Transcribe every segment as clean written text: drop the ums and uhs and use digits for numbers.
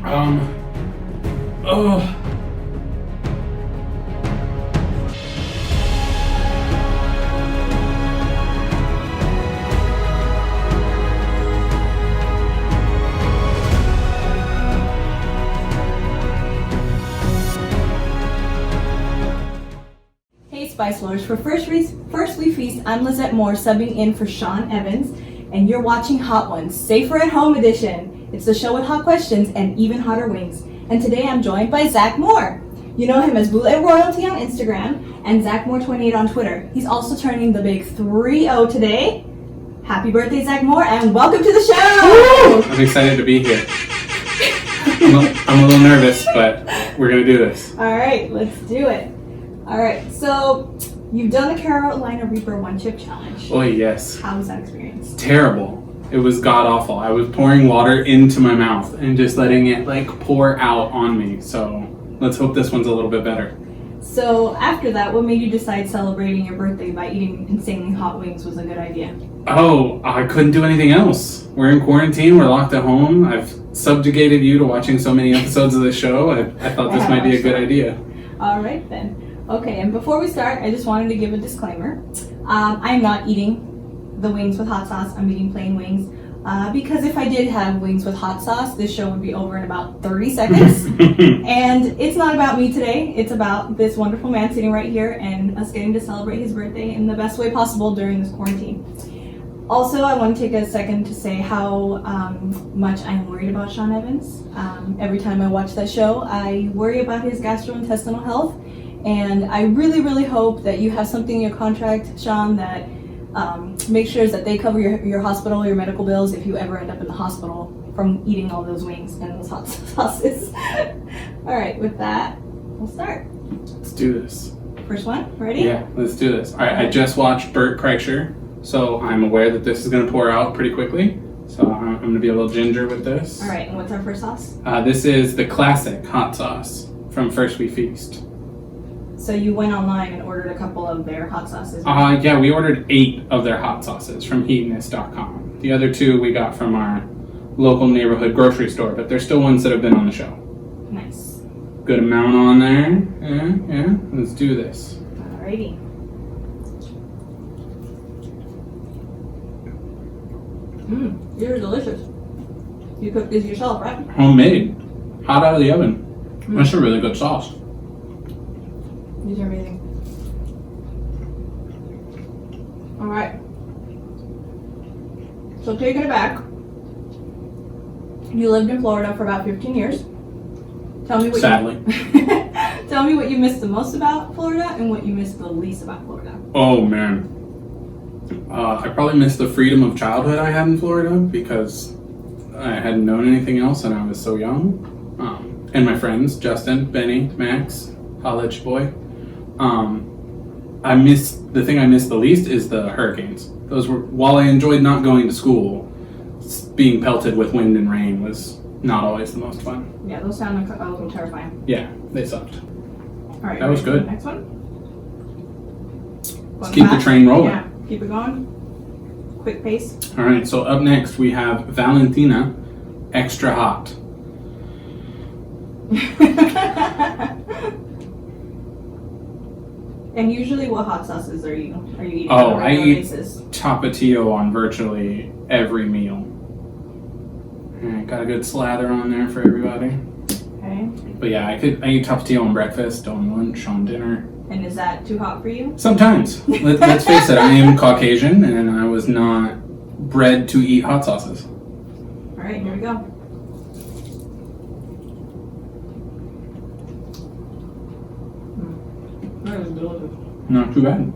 Oh. Hey Spice Lords, for First We Feast, I'm Lizeth Moore subbing in for Sean Evans, and you're watching Hot Ones, Safer at Home Edition. It's the show with hot questions and even hotter wings. And today I'm joined by Zach Moore. You know him as Bootleg Royalty on Instagram and Zach Moore 28 on Twitter. He's also turning the big 3-0 today. Happy birthday, Zach Moore, and welcome to the show! I'm excited to be here. I'm a little nervous, but we're gonna do this. All right, let's do it. All right, so you've done the Carolina Reaper One Chip Challenge. Oh yes. How was that experience? Terrible. It was god awful. I was pouring water into my mouth and just letting it pour out on me. So let's hope this one's a little bit better. So after that, what made you decide celebrating your birthday by eating insanely hot wings was a good idea? Oh, I couldn't do anything else. We're in quarantine. We're locked at home. I've subjugated you to watching so many episodes of the show. I thought this might be a good idea. All right then. Okay, and before we start, I just wanted to give a disclaimer. I'm not eating the wings with hot sauce. I'm eating plain wings. Because if I did have wings with hot sauce, this show would be over in about 30 seconds. And it's not about me today. It's about this wonderful man sitting right here and us getting to celebrate his birthday in the best way possible during this quarantine. Also, I want to take a second to say how much I'm worried about Sean Evans. Every time I watch that show, I worry about his gastrointestinal health. And I really, really hope that you have something in your contract, Sean, that makes sure that they cover your hospital, your medical bills if you ever end up in the hospital from eating all those wings and those hot sauces. All right, with that, we'll start. Let's do this. First one, ready? Yeah, let's do this. All right, I just watched Bert Kreischer, so I'm aware that this is going to pour out pretty quickly. So I'm going to be a little ginger with this. All right, and what's our first sauce? This is the classic hot sauce from First We Feast. So you went online and ordered a couple of their hot sauces? Yeah, we ordered 8 of their hot sauces from hedonist.com. The other 2 we got from our local neighborhood grocery store, but they're still ones that have been on the show. Nice. Good amount on there. Yeah, let's do this. Alrighty. These are delicious. You cooked these yourself, right? Homemade. Hot out of the oven. That's a really good sauce. These are amazing. All right. So taking it back, you lived in Florida for about 15 years. Tell me what Sadly. Tell me what you missed the most about Florida and what you missed the least about Florida. Oh man. I probably missed the freedom of childhood I had in Florida because I hadn't known anything else and I was so young. And my friends, Justin, Benny, Max, college boy. The thing I missed the least is the hurricanes. Those were, while I enjoyed not going to school, being pelted with wind and rain was not always the most fun. Yeah, those sound like a little terrifying. Yeah, they sucked. All right, that was good. Next one. Let's keep the train rolling. Yeah, keep it going. Quick pace. All right, so up next we have Valentina Extra Hot. And usually, what hot sauces are you eating? Oh, on a I regular eat basis? Tapatio on virtually every meal. All right, got a good slather on there for everybody. Okay. But yeah, I eat Tapatio on breakfast, on lunch, on dinner. And is that too hot for you? Sometimes. Let's face it, I am Caucasian and I was not bred to eat hot sauces. All right, here we go. That is delicious. Not too bad.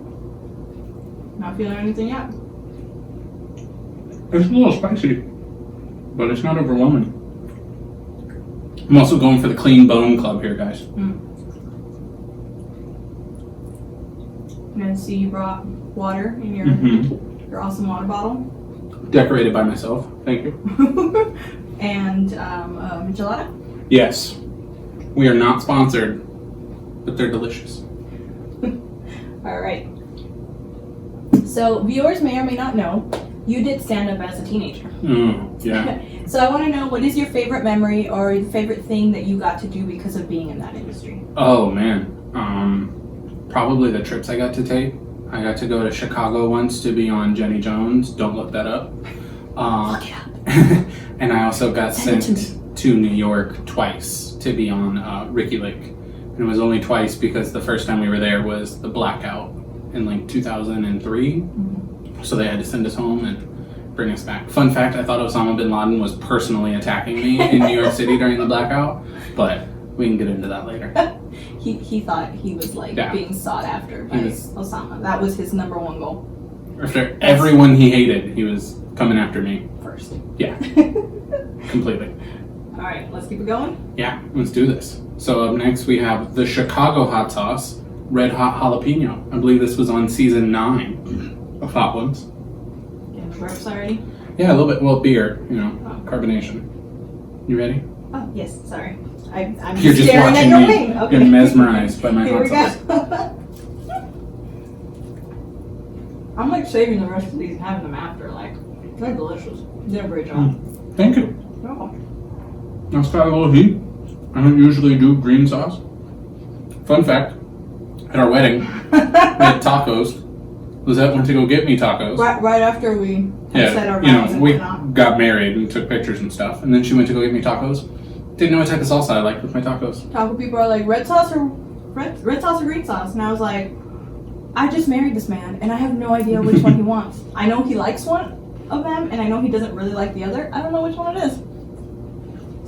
Not feeling anything yet? It's a little spicy, but it's not overwhelming. I'm also going for the clean bone club here, guys. And I see you brought water in your awesome water bottle. Decorated by myself. Thank you. And michelada? Yes. We are not sponsored, but they're delicious. All right. So viewers may or may not know You did stand up as a teenager. Yeah. So I want to know, what is your favorite memory or your favorite thing that you got to do because of being in that industry? Oh man. Probably the trips I got to take. I got to go to Chicago once to be on Jenny Jones. Don't look that up. Look it up. And I also got Send it sent to New York twice to be on Ricky Lake. And it was only twice because the first time we were there was the blackout in like 2003. Mm-hmm. So they had to send us home and bring us back. Fun fact, I thought Osama bin Laden was personally attacking me in New York City during the blackout, but we can get into that later. He thought he was like being sought after by Osama. That was his number one goal. After everyone he hated, he was coming after me. First. Yeah. Completely. All right, let's keep it going. Yeah, let's do this. So up next we have the Chicago hot sauce, red hot jalapeno. I believe this was on season 9 of Hot Ones. Yeah, burps already? Yeah, a little bit. Well, beer, carbonation. You ready? Oh, yes, sorry. I'm You're just staring at watching your me. wing. Okay. You're mesmerized by my Here hot we sauce. go. I'm like saving the rest of these and having them after. Like, they're delicious. They're a great job. Thank you. Oh. Let's try a little heat. I don't usually do green sauce. Fun fact, at our wedding, we had tacos. Lizeth went to go get me tacos. Right after we said our vows and we whatnot. got married and took pictures and stuff. And then she went to go get me tacos. Didn't know what type of salsa I liked with my tacos. Taco people are like, red sauce or green sauce? And I was like, I just married this man and I have no idea which one he wants. I know he likes one of them and I know he doesn't really like the other. I don't know which one it is.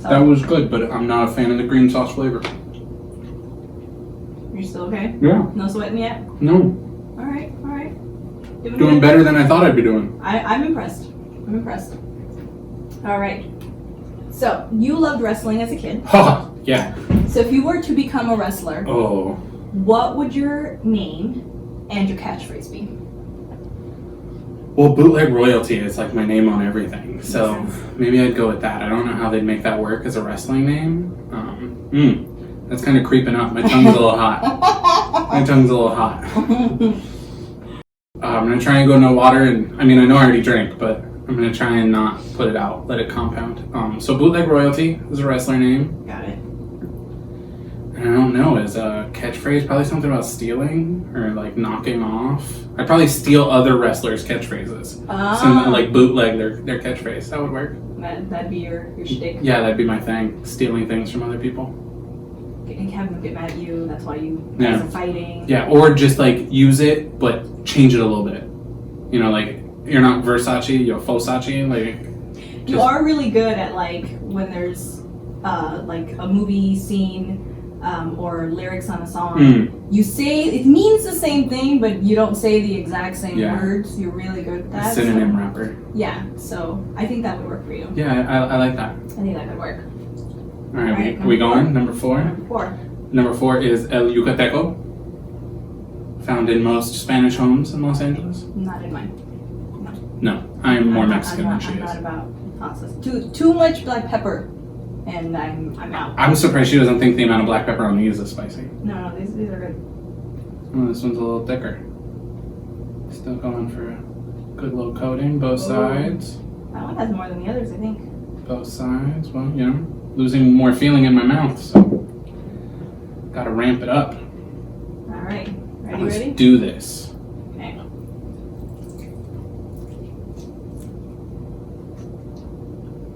So, That was good, but I'm not a fan of the green sauce flavor. you're still okay? Yeah. No sweating yet? No. Alright. Doing better than I thought I'd be doing. I'm impressed. Alright. So, you loved wrestling as a kid. Ha! Yeah. So if you were to become a wrestler, Oh. what would your name and your catchphrase be? Well, bootleg royalty is like my name on everything. So maybe I'd go with that. I don't know how they'd make that work as a wrestling name. That's kind of creeping up. My tongue's a little hot. I'm going to try and go no water. And I mean, I know I already drank, but I'm going to try and not put it out. Let it compound. So bootleg royalty is a wrestler name. Got it. I don't know, is a catchphrase probably something about stealing or like knocking off? I'd probably steal other wrestlers' catchphrases. So like bootleg their catchphrase. That would work. That'd be your shtick. Yeah, that'd be my thing. Stealing things from other people. Have them get mad at you, that's why you guys are fighting. Yeah, or just like use it but change it a little bit. You know, like you're not Versace, you're Fosace. Like you are really good at like when there's like a movie scene or lyrics on a song. You say it means the same thing, but you don't say the exact same words. You're really good at that. Synonym rapper. Yeah, so I think that would work for you. Yeah, I like that. I think that could work. All right, we going? Number 4? Number 4 is El Yucateco, found in most Spanish homes in Los Angeles. Not in mine. No, I'm more Mexican than she I'm is. not about sauces. Too much black pepper, and I'm out. I'm surprised she doesn't think the amount of black pepper on these is spicy. No, these are good. Oh, this one's a little thicker. Still going for a good little coating, both sides. That one has more than the others, I think. Both sides. Well, you know, losing more feeling in my mouth, so gotta ramp it up. All right, Let's ready? do this. Okay.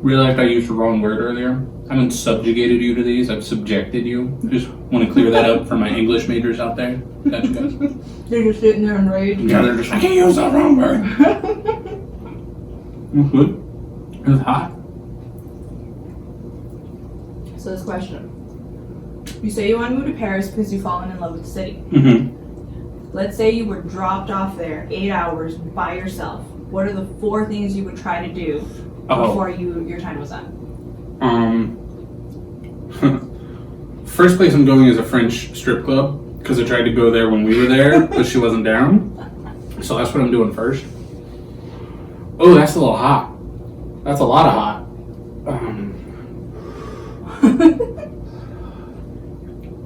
Realized I used the wrong word earlier. I haven't subjugated you to these. I've subjected you. I just want to clear that up for my English majors out there. Got you guys. They're just sitting there enraged. Yeah, they're just like, I can't use that wrong word. It's good. It's hot. So this question. You say you want to move to Paris because you've fallen in love with the city. Mm-hmm. Let's say you were dropped off there 8 hours by yourself. What are the 4 things you would try to do before your time was up? First place I'm going is a French strip club because I tried to go there when we were there, but she wasn't down. So that's what I'm doing first. Oh, that's a little hot. That's a lot of hot.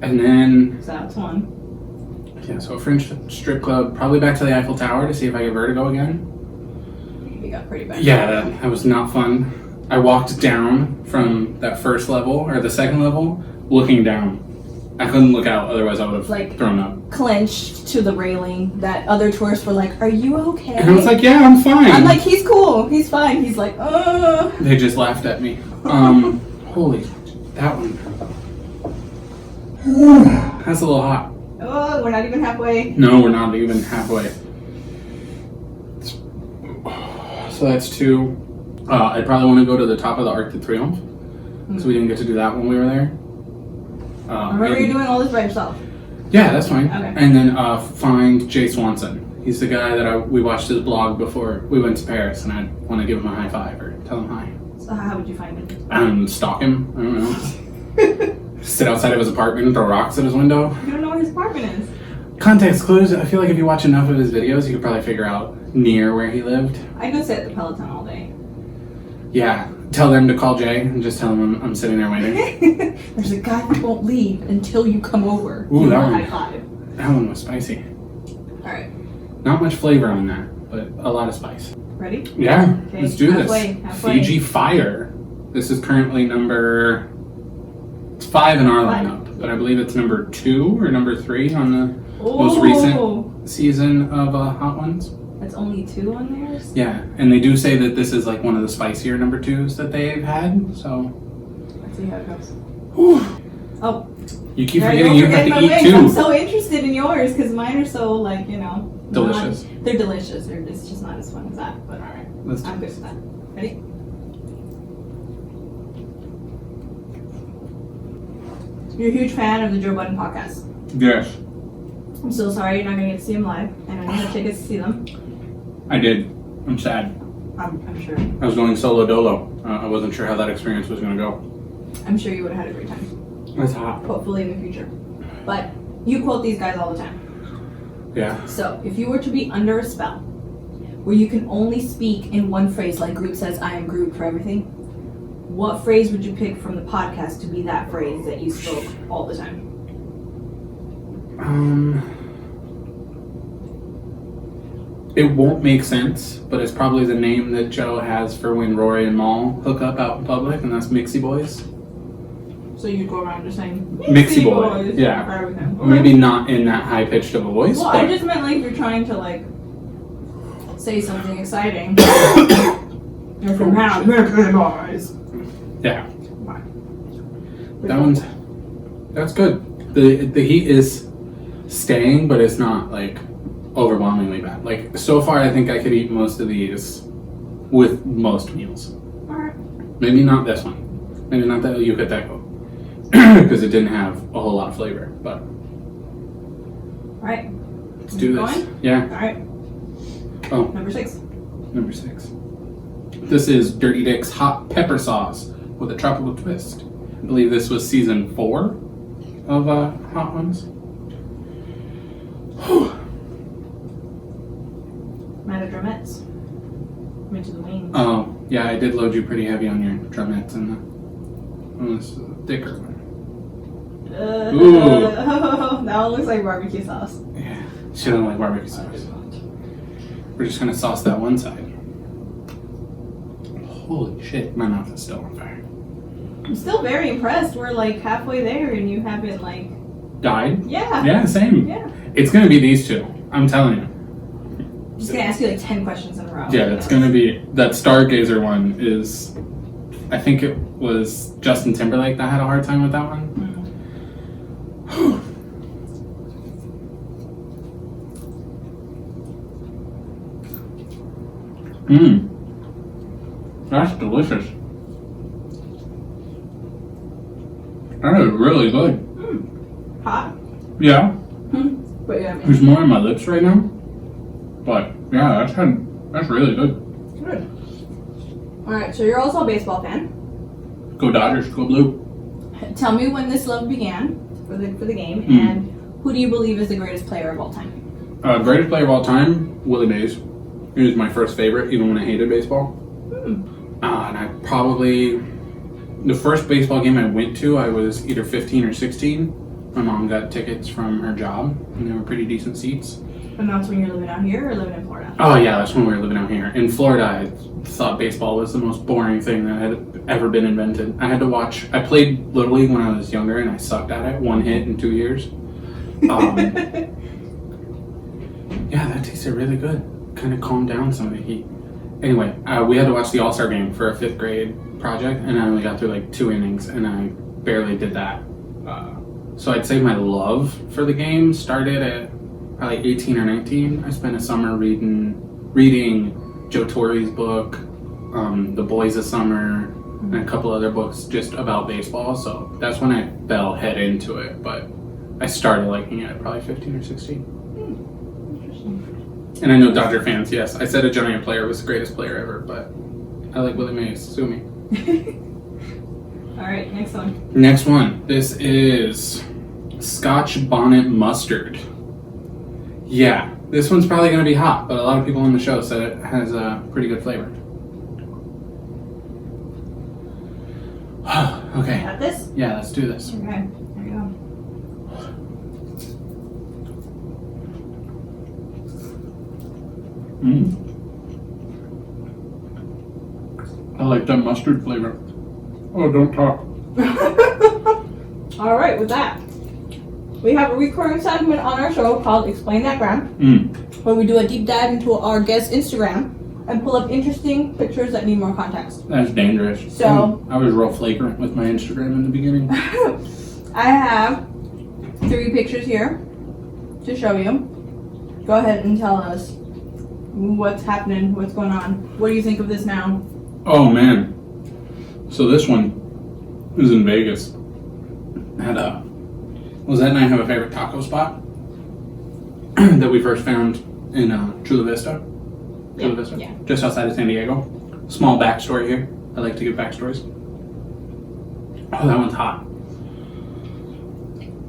And then, So that's one. yeah, so a French strip club, probably back to the Eiffel Tower to see if I get vertigo again. he got pretty bad. Yeah, that was not fun. I walked down from that first level, or the second level, looking down. I couldn't look out, otherwise I would have Like- thrown up. Clenched to the railing that other tourists were like, "Are you okay?" And I was like, yeah, I'm fine. I'm like, he's cool, he's fine. He's like, "Ugh." They just laughed at me. Holy, that one. That's a little hot. Oh, we're not even halfway. No, we're not even halfway. So that's 2. I'd probably want to go to the top of the Arc de Triomphe, because we didn't get to do that when we were there. Remember, you're doing all this by yourself. Yeah, that's fine. Okay. And then find Jay Swanson. He's the guy that we watched his blog before we went to Paris, and I want to give him a high five or tell him hi. So how would you find him? Stalk him. I don't know. Sit outside of his apartment and throw rocks at his window. You don't know where his apartment is. Context clues. I feel like if you watch enough of his videos, you could probably figure out near where he lived. I go sit at the Peloton all day. Yeah. Tell them to call Jay and just tell him I'm sitting there waiting. There's a guy that won't leave until you come over. Ooh, Give that him a one. high five. That one was spicy. All right. Not much flavor on that, but a lot of spice. Ready? Yeah, Okay, let's do halfway. this. Fiji Fire. This is currently it's 5 in our lineup, but I believe it's number 2 or number 3 on the most recent season of Hot Ones. That's only 2 on theirs? Yeah, and they do say that this is like one of the spicier number 2s that they've had, so. Let's see how it goes. Whew. Oh. You keep Yeah, forgetting don't you have forget to my eat wings. too. I'm so interested in yours because mine are so, like, Delicious. They're delicious. It's just not as fun as that, but Alright, let's do I'm good this. with that. Ready? You're a huge fan of the Joe Budden podcast. Yes, I'm so sorry you're not going to get to see them live, and I know you have tickets to see them. I did. I'm sad. I'm sure. I was going solo dolo. I wasn't sure how that experience was going to go. I'm sure you would have had a great time. It's hot. Hopefully in the future. But you quote these guys all the time. Yeah. So if you were to be under a spell, where you can only speak in one phrase, like Groot says, "I am Groot" for everything, what phrase would you pick from the podcast to be that phrase that you spoke all the time? It won't make sense, but it's probably the name that Joe has for when Rory and Maul hook up out in public, and that's Mixie Boys. So you go around just saying Mixie Boy, yeah. for everything. Maybe not in that high pitched of a voice, Well, but I just meant like you're trying to like say something exciting. You're from now, Mixie Boys. yeah. That's good. The heat is staying, but it's not like overwhelmingly bad. Like so far, I think I could eat most of these with most meals. Alright. Maybe not this one. Maybe not that yucateco. Because it didn't have a whole lot of flavor, but Alright. let's do this. Going? Yeah. Alright. Oh, Number 6. number 6. This is Dirty Dick's hot pepper sauce with a tropical twist. I believe this was season 4 of Hot Ones. I'm out of drumettes. I'm into the wings. Oh, yeah, I did load you pretty heavy on your drumettes and this is a thicker one. Ooh. That one looks like barbecue sauce. Yeah, she doesn't like barbecue sauce. We're just gonna sauce that one side. Holy shit, my mouth is still on fire. I'm still very impressed. We're like halfway there and you haven't like... Died? Yeah. Yeah, same. Yeah. It's gonna be these two. I'm telling you. I'm just gonna ask you like 10 questions in a row. Yeah, it's gonna be that Stargazer one is. I think it was Justin Timberlake that had a hard time with that one. Mmm. That's delicious. That is really good. Hot? Yeah. But yeah, There's more on my lips right now. But yeah, that's really good. good. Alright, so you're also a baseball fan. Go Dodgers, go blue. Tell me when this love began for the game, and who do you believe is the greatest player of all time? Greatest player of all time, Willie Mays. He was my first favorite, even when I hated baseball. And I probably, the first baseball game I went to, I was either 15 or 16. My mom got tickets from her job, and they were pretty decent seats. And that's when you're living out here or living in Florida? Oh yeah, that's when we were living out here. In Florida, I thought baseball was the most boring thing that had ever been invented. I played Little League when I was younger and I sucked at it. 1 hit in 2 years. Yeah, that tasted really good. Kind of calmed down some of the heat. Anyway, we had to watch the All-Star game for a 5th grade project, and I only got through like 2 innings, and I barely did that. So I'd say my love for the game started at probably 18 or 19. I spent a summer reading Joe Torre's book, The Boys of Summer, and a couple other books just about baseball. So that's when I fell head into it, but I started liking it at probably 15 or 16. And I know Dodger fans, yes. I said a giant player was the greatest player ever, but I like Willie Mays. Sue me. All right, next one. Next one. This is Scotch Bonnet Mustard. Yeah, this one's probably going to be hot, but a lot of people on the show said it has a pretty good flavor. Okay. Got this? Yeah, let's do this. Okay, there you go. I like that mustard flavor. Oh, don't talk. All right, with that, we have a recurring segment on our show called Explain That Gram, where we do a deep dive into our guest's Instagram and pull up interesting pictures that need more context. That's dangerous. So I was real flagrant with my Instagram in the beginning. I have 3 pictures here to show you. Go ahead and tell us what's happening, what's going on. What do you think of this now? Oh man. So this one is in Vegas. Lizeth and I have a favorite taco spot that we first found in Chula Vista. Chula Vista? Yeah. Just outside of San Diego. Small backstory here. I like to give backstories. Oh, that one's hot.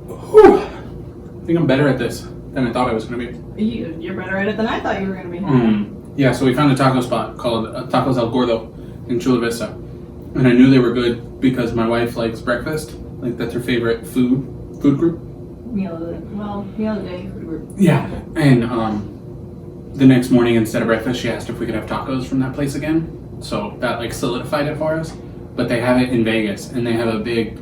Whew. I think I'm better at this than I thought I was going to be. You're better at it than I thought you were going to be. Yeah, so we found a taco spot called Tacos El Gordo in Chula Vista. And I knew they were good because my wife likes breakfast. Like, that's her favorite food group. Meal of the day food group. Yeah, and the next morning instead of breakfast, she asked if we could have tacos from that place again. So that like solidified it for us. But they have it in Vegas, and they have a big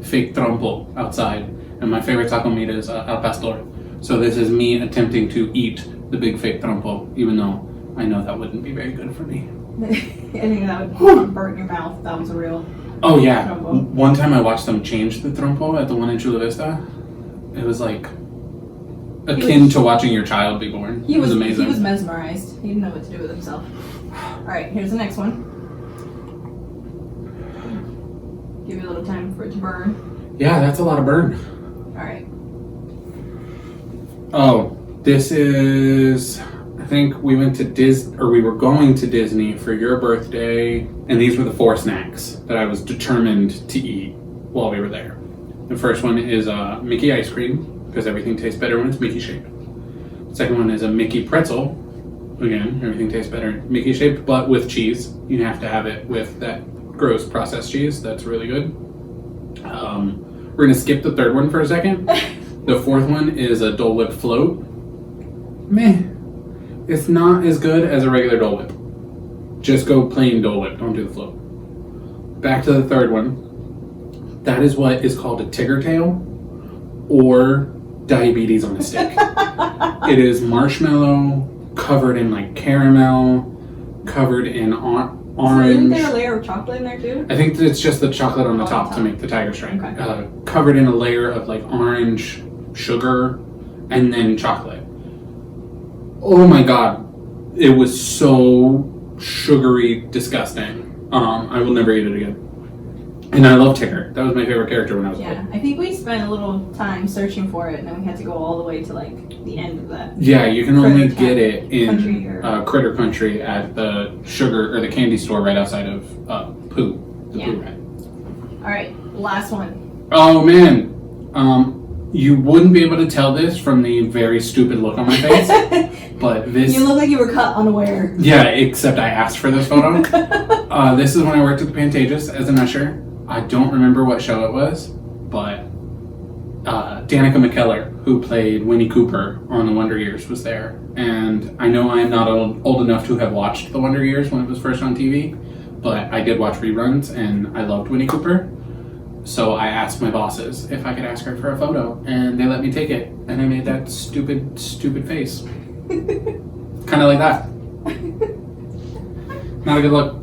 fake trompo outside. And my favorite taco meat is al pastor. So this is me attempting to eat the big fake trompo, even though I know that wouldn't be very good for me. I think that would burn your mouth if that was a real. Oh yeah. Trompo. One time I watched them change the trompo at the one in Chula Vista. It was like akin to watching your child be born. It was amazing. He was mesmerized. He didn't know what to do with himself. All right, here's the next one. Give you a little time for it to burn. Yeah, that's a lot of burn. All right. Oh, this is. I think we went to we were going to Disney for your birthday, and these were the 4 snacks that I was determined to eat while we were there. The first one is Mickey ice cream, because everything tastes better when it's Mickey shaped. The second one is a Mickey pretzel. Again, everything tastes better Mickey shaped, but with cheese. You have to have it with that gross processed cheese. That's really good. We're gonna skip the third one for a second. The fourth one is a Dole Whip float. Meh. It's not as good as a regular Dole Whip. Just go plain Dole Whip. Don't do the float. Back to the third one. That is what is called a Tigger Tail or diabetes on a stick. It is marshmallow covered in like caramel, covered in orange. Isn't there a layer of chocolate in there too? I think it's just the chocolate on the top to make the tiger stripe. Okay. Covered in a layer of like orange sugar and then chocolate. Oh my god. It was so sugary, disgusting. I will never eat it again. And I love Tigger. That was my favorite character when I was a kid. Yeah, I think we spent a little time searching for it, and then we had to go all the way to like the end of that. Yeah, you can only Critter get it in Country or- Critter Country at the sugar or the candy store right outside of Pooh. The Yeah. Pooh Rat. All right, last one. Oh man, you wouldn't be able to tell this from the very stupid look on my face, but this. You look like you were caught unaware. Yeah, except I asked for this photo. This is when I worked at the Pantages as an usher. I don't remember what show it was, but Danica McKellar, who played Winnie Cooper on The Wonder Years, was there. And I know I am not old enough to have watched The Wonder Years when it was first on TV, but I did watch reruns, and I loved Winnie Cooper. So I asked my bosses if I could ask her for a photo, and they let me take it. And I made that stupid face. Kind of like that. Not a good look.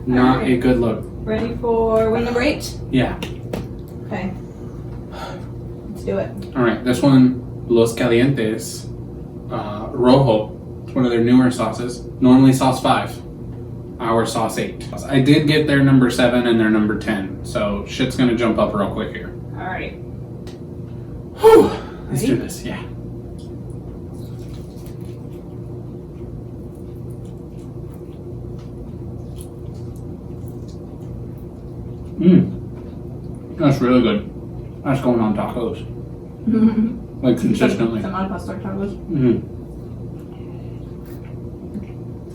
Not a good look. Ready for wing number 8? Yeah. Okay. Let's do it. All right, this one, Los Calientes, Rojo. It's one of their newer sauces. Normally sauce 5. Our sauce 8. I did get their number 7 and their number 10, so shit's gonna jump up real quick here. All right. Whew. Let's Ready? do this, yeah. That's really good. That's going on tacos. Like consistently. Some al pastor tacos.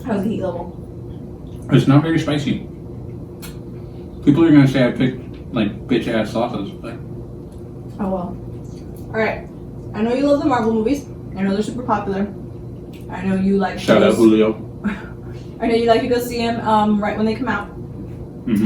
How's the heat level? It's not very spicy. People are gonna say I picked like bitch ass sauces, but Oh well. Alright. I know you love the Marvel movies. I know they're super popular. I know you like shout out Julio. I know you like to go see them right when they come out.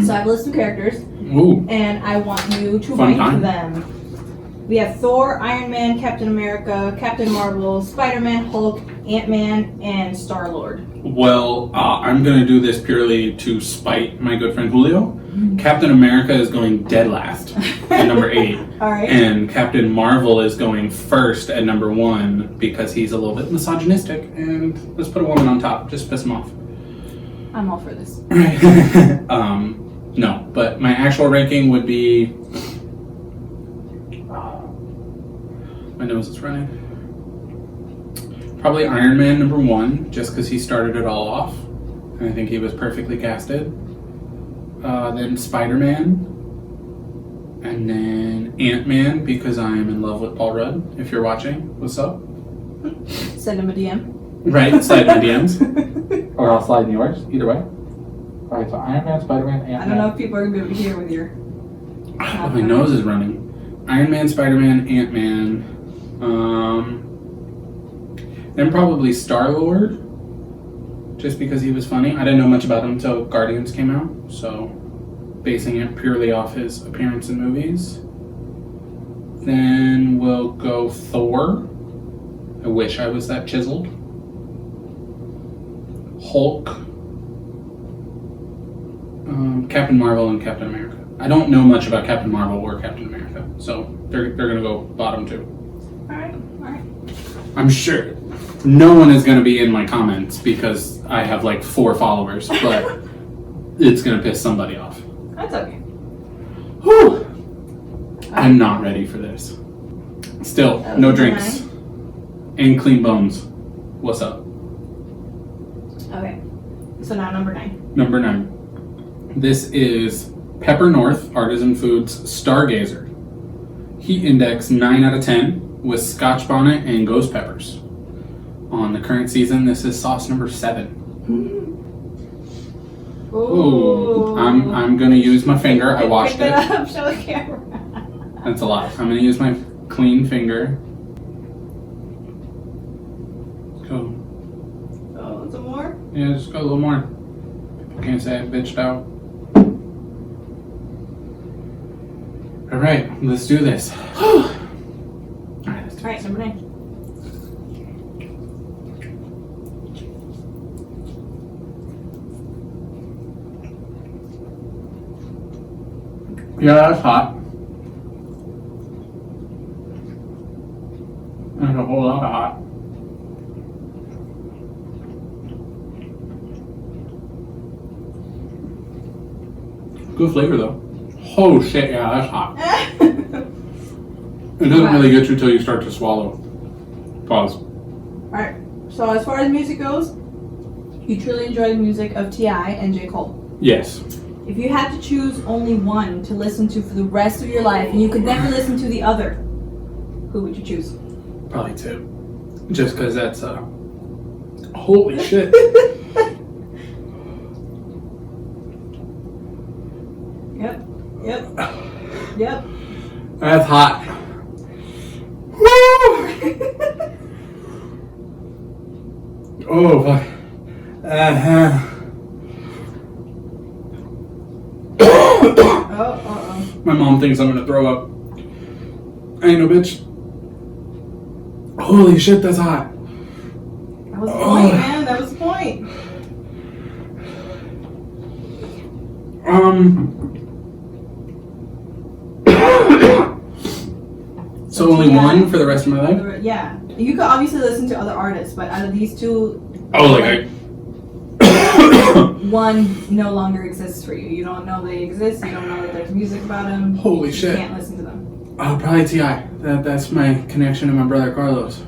So I have a list of characters. Ooh. And I want you to Fun rank time. them. We have Thor, Iron Man, Captain America, Captain Marvel, Spider-Man, Hulk, Ant-Man, and Star-Lord. Well, I'm gonna do this purely to spite my good friend Julio. Captain America is going dead last at number 8. Alright. And Captain Marvel is going first at number 1 because he's a little bit misogynistic, and let's put a woman on top, just piss him off. I'm all for this. No, but my actual ranking would be... my nose is running. Probably Iron Man number 1, just because he started it all off. And I think he was perfectly casted. Then Spider-Man. And then Ant-Man, because I am in love with Paul Rudd. If you're watching, what's up? Send him a DM. Right, slide my DMs. Or I'll slide in yours, either way. Alright, so Iron Man, Spider-Man, Ant-Man. I don't know if people are going to be able to hear with your... My nose is running. Iron Man, Spider-Man, Ant-Man. Then probably Star-Lord. Just because he was funny. I didn't know much about him until Guardians came out. So, basing it purely off his appearance in movies. Then we'll go Thor. I wish I was that chiseled. Hulk. Captain Marvel and Captain America. I don't know much about Captain Marvel or Captain America, so they're gonna go bottom 2. Alright. I'm sure no one is gonna be in my comments because I have like 4 followers, but it's gonna piss somebody off. That's okay. Whew. I'm not ready for this. Still, no drinks. And clean bones. What's up? Okay. So now number 9. Number 9. This is Pepper North Artisan Foods Stargazer. Heat index 9 out of 10 with Scotch bonnet and ghost peppers. On the current season, this is sauce number 7. Ooh. I'm gonna use my finger. I washed Pick it. up, show the camera. That's a lot. I'm gonna use my clean finger. Go. Oh, some more? Yeah, just go a little more. People can't say I bitched out. Alright, let's do this. Alright, let's do Alright, this. number 9. Yeah, that's hot. There's a whole lot of hot. Good flavor though. Oh shit, yeah, that's hot. It doesn't really get you till you start to swallow. Pause. Alright, so as far as music goes, you truly enjoy the music of T.I. and J. Cole. Yes. If you had to choose only one to listen to for the rest of your life and you could never listen to the other, who would you choose? Probably 2. Just because that's holy shit. Yep. That's hot. Oh, fuck. Oh. My mom thinks I'm gonna throw up. I ain't no bitch. Holy shit, that's hot. That was the point, man. That was the point. So only one for the rest of my life? Yeah. You could obviously listen to other artists, but out of these two, one no longer exists for you. You don't know they exist. You don't know that there's music about them. Holy shit. You can't listen to them. Oh, probably T.I. That's my connection to my brother Carlos.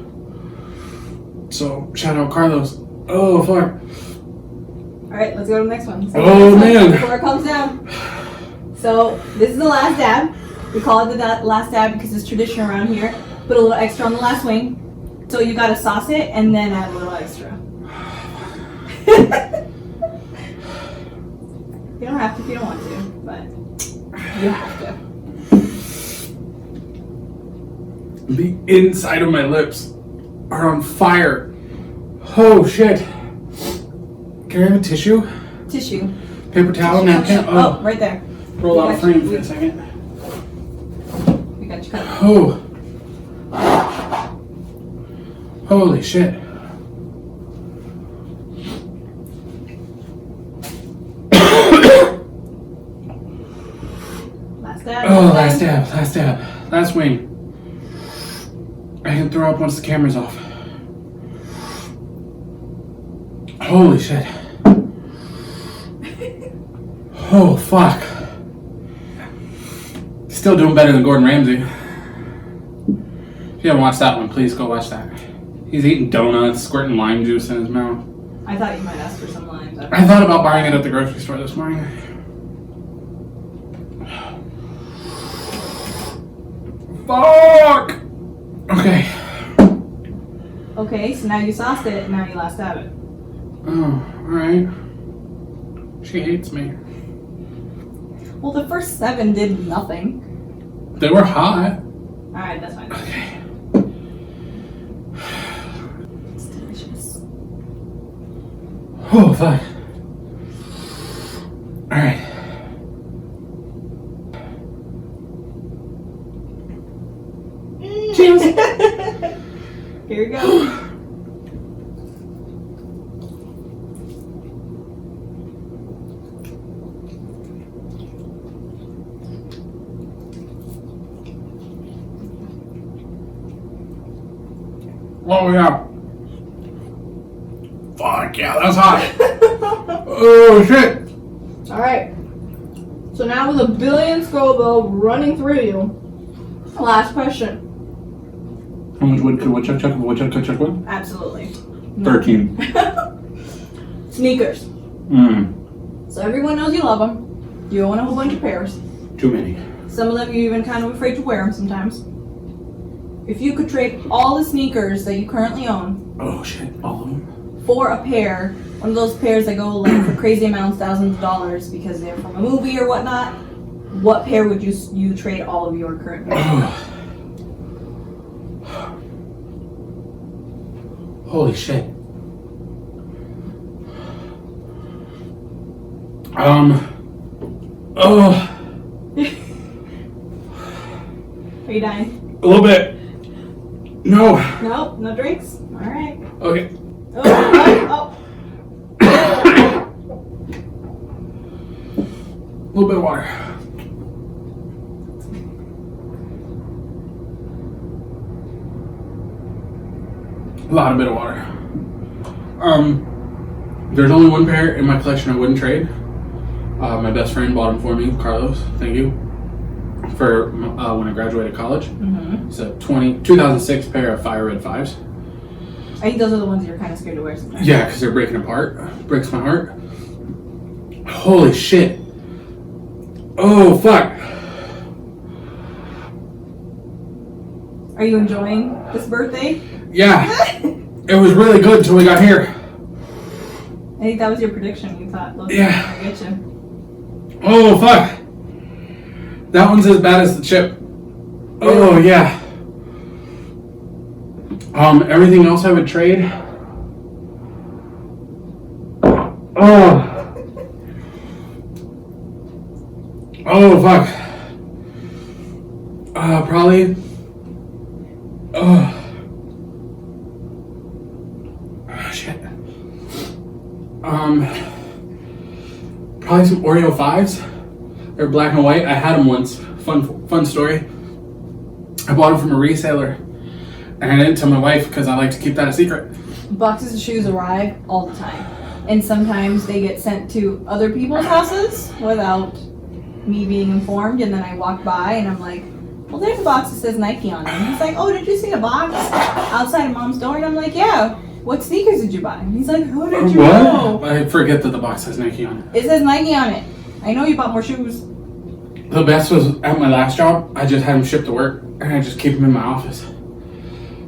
So, shout out Carlos. Oh, fuck. Alright, let's go to the next one. Man. Before it comes down. So, this is the last dab. We call it the last dab because it's tradition around here. Put a little extra on the last wing. So you gotta sauce it and then add a little extra. You don't have to if you don't want to, but you have to. The inside of my lips are on fire. Oh, shit. Can I have a tissue? Tissue. Paper towel, napkin? Oh, right there. Roll out a frame for a second. We got you covered. Oh. Holy shit. Last dab. Oh, last dab. Last wing. I can throw up once the camera's off. Holy shit. Oh, fuck. Still doing better than Gordon Ramsay. If you haven't watched that one, please go watch that. He's eating donuts, squirting lime juice in his mouth. I thought you might ask for some limes. I thought about buying it at the grocery store this morning. Fuck! Okay. Okay, so now you sauced it, and now you last dab it. Oh, alright. She hates me. Well, the first 7 did nothing. They were hot. Alright, that's fine. Okay. It's delicious. Oh, fuck. Alright. Cheers! Here we go. Oh, yeah. Fuck yeah, that's hot. Oh, shit. Alright. So now with a billion Scoville running through you, last question. How much wood could a woodchuck chuck? Wood? Absolutely. 13. Sneakers. So everyone knows you love them. You own a whole bunch of pairs. Too many. Some of them you're even kind of afraid to wear them sometimes. If you could trade all the sneakers that you currently own Oh, shit. All of them? for a pair, one of those pairs that go like for crazy amounts, thousands of dollars because they're from a movie or whatnot, what pair would you trade all of your current pairs for? Holy shit. Are you dying? A little bit. No. No? No drinks? Alright. Okay. Oh. A little bit of water. A lot of bit of water. There's only one pair in my collection I wouldn't trade. My best friend bought them for me, Carlos. Thank you. For when I graduated college. Mm-hmm. It's a 2006 pair of fire red 5s. I think those are the ones you're kind of scared to wear sometimes. Yeah, because they're breaking apart. Breaks my heart. Holy shit. Oh, fuck. Are you enjoying this birthday? Yeah. It was really good until we got here. I think that was your prediction. You thought, look, Yeah. I'll get you. Oh, fuck. That one's as bad as the chip. Oh, yeah. Everything else I would trade. Oh. Oh, fuck. Probably. Oh. Shit. Probably some Oreo 5s. They're black and white. I had them once. Fun story. I bought them from a reseller. And I didn't tell my wife because I like to keep that a secret. Boxes of shoes arrive all the time. And sometimes they get sent to other people's houses without me being informed. And then I walk by and I'm like, well, there's a box that says Nike on it. And he's like, oh, did you see a box outside of Mom's door? And I'm like, yeah. What sneakers did you buy? And he's like, how did you know? I forget that the box says Nike on it. It says Nike on it. I know you bought more shoes. The best was at my last job, I just had them shipped to work and I just keep them in my office.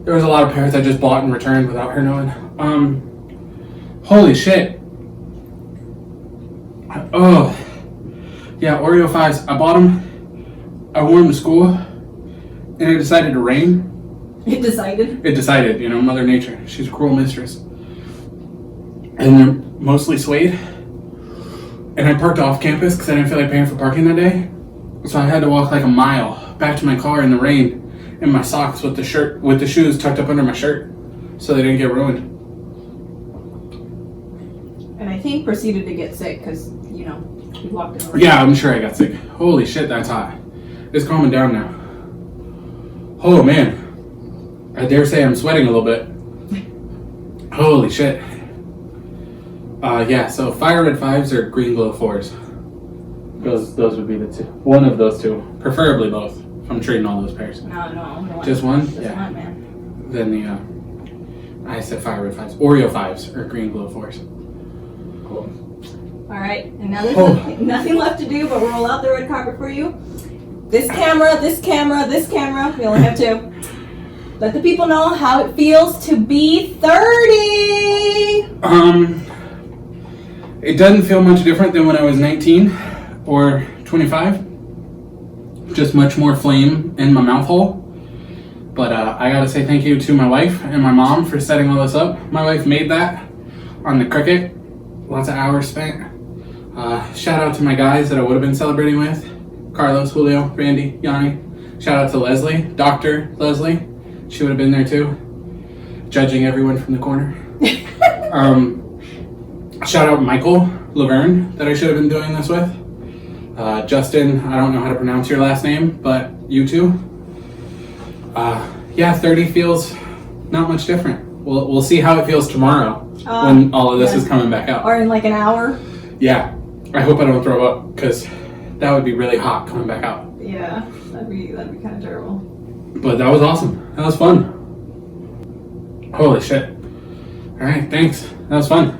There was a lot of pairs I just bought and returned without her knowing. Holy shit. Oh. Yeah, Oreo 5s. I bought them. I wore them to school and it decided to rain. It decided? It decided, you know, Mother Nature. She's a cruel mistress. And they're mostly suede. And I parked off campus because I didn't feel like paying for parking that day. So I had to walk like a mile back to my car in the rain in my socks with the shoes tucked up under my shirt so they didn't get ruined. And I think proceeded to get sick because, you know, he walked in the rain. Yeah, I'm sure I got sick. Holy shit, that's hot. It's calming down now. Oh man. I dare say I'm sweating a little bit. Holy shit. Yeah, so fire red 5s or green glow 4s. Those would be the two. One of those two. Preferably both. If I'm trading all those pairs. No. Just one? Just Yeah. one, man. Then I said fire red 5s. Oreo 5s or green glow 4s. Cool. All right, and now there's Oh. nothing left to do but roll out the red carpet for you. This camera, this camera, this camera. We only have two. Let the people know how it feels to be 30. It doesn't feel much different than when I was 19 or 25. Just much more flame in my mouth hole. But I gotta say thank you to my wife and my mom for setting all this up. My wife made that on the Cricut. Lots of hours spent. Shout out to my guys that I would have been celebrating with. Carlos, Julio, Randy, Yanni. Shout out to Leslie, Dr. Leslie. She would have been there too. Judging everyone from the corner. Shout out Michael Laverne that I should have been doing this with. Justin, I don't know how to pronounce your last name, but you too. Yeah, 30 feels not much different. We'll see how it feels tomorrow when all of this is coming back out. Or in like an hour. Yeah, I hope I don't throw up because that would be really hot coming back out. Yeah, that'd be kind of terrible. But that was awesome. That was fun. Holy shit. All right, thanks. That was fun.